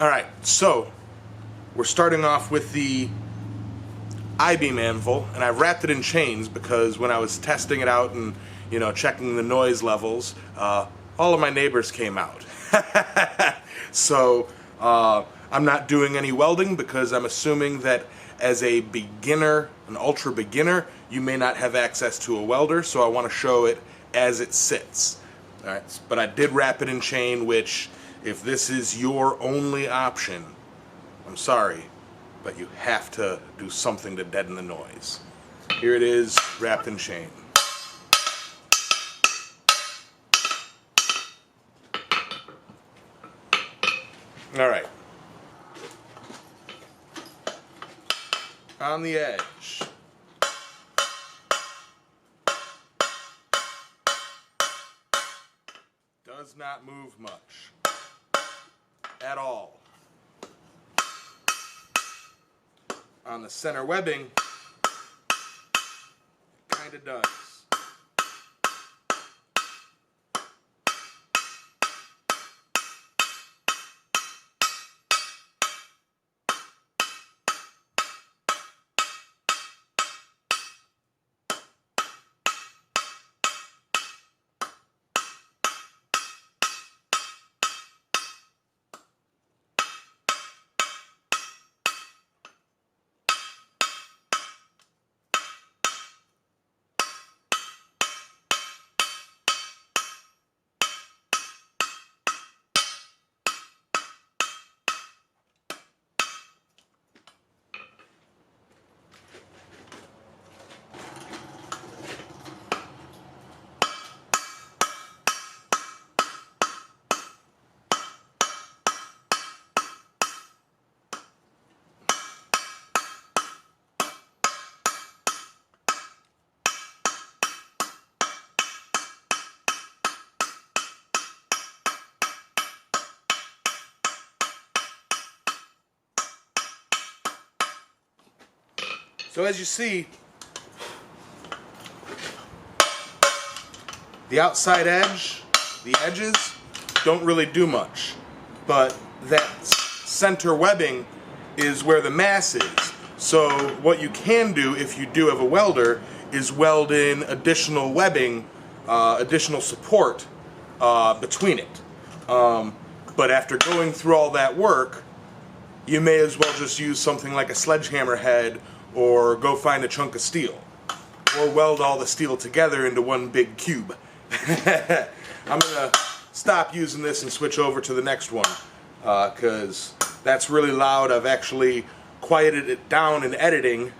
Alright, so we're starting off with the I-beam anvil, and I wrapped it in chains because when I was testing it out and checking the noise levels, all of my neighbors came out. So I'm not doing any welding because I'm assuming that as a beginner, an ultra beginner, you may not have access to a welder, so I want to show it as it sits. Alright, but I did wrap it in chain, which if this is your only option, I'm sorry, but you have to do something to deaden the noise. Here it is, wrapped in chain. Alright. On the edge. Does not move much. At all. On the center webbing, it kind of does. So as you see, the outside edge, the edges, don't really do much. But that center webbing is where the mass is. So what you can do if you do have a welder is weld in additional webbing, additional support between it. But after going through all that work, you may as well just use something like a sledgehammer head or go find a chunk of steel, or weld all the steel together into one big cube. I'm going to stop using this and switch over to the next one, because that's really loud. I've actually quieted it down in editing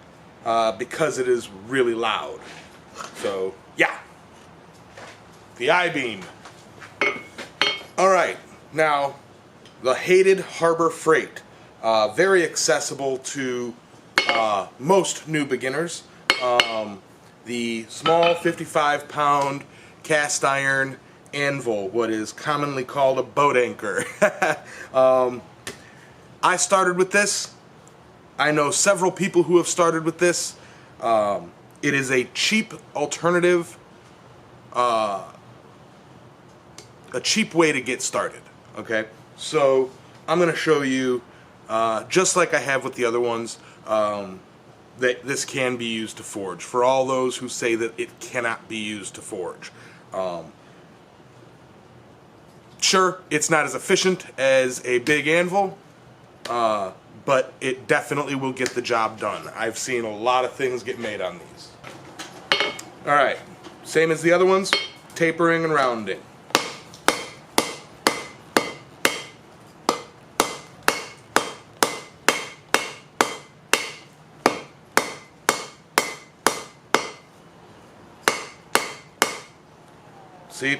because it is really loud. So, yeah. The I-beam. Alright, now, the hated Harbor Freight. Very accessible to most new beginners. The small 55-pound cast iron anvil, what is commonly called a boat anchor. I started with this. I know several people who have started with this. It is a cheap alternative, a cheap way to get started. Okay, so I'm going to show you, just like I have with the other ones, that this can be used to forge. For all those who say that it cannot be used to forge. Sure, it's not as efficient as a big anvil, but it definitely will get the job done. I've seen a lot of things get made on these. Alright, same as the other ones, tapering and rounding. See?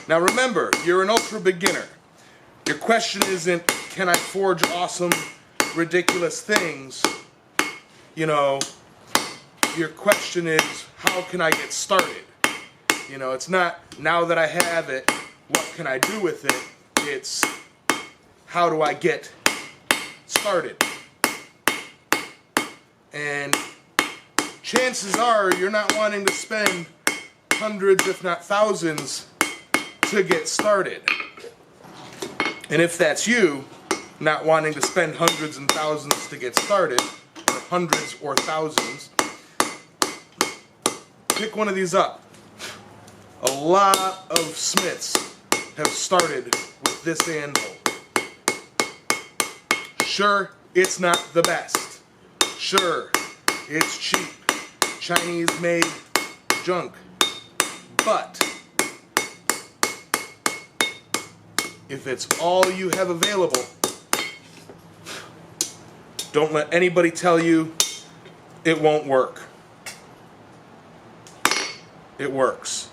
Now remember, you're an ultra beginner. Your question isn't, can I forge awesome, ridiculous things? You know, your question is, how can I get started? You know, it's not, now that I have it, what can I do with it? It's, how do I get started? And chances are you're not wanting to spend hundreds, if not thousands, to get started. And if that's you, not wanting to spend hundreds and thousands to get started, or hundreds or thousands, pick one of these up. A lot of smiths have started with this anvil. Sure, it's not the best. Sure, it's cheap, Chinese-made junk. But if it's all you have available, don't let anybody tell you it won't work. It works.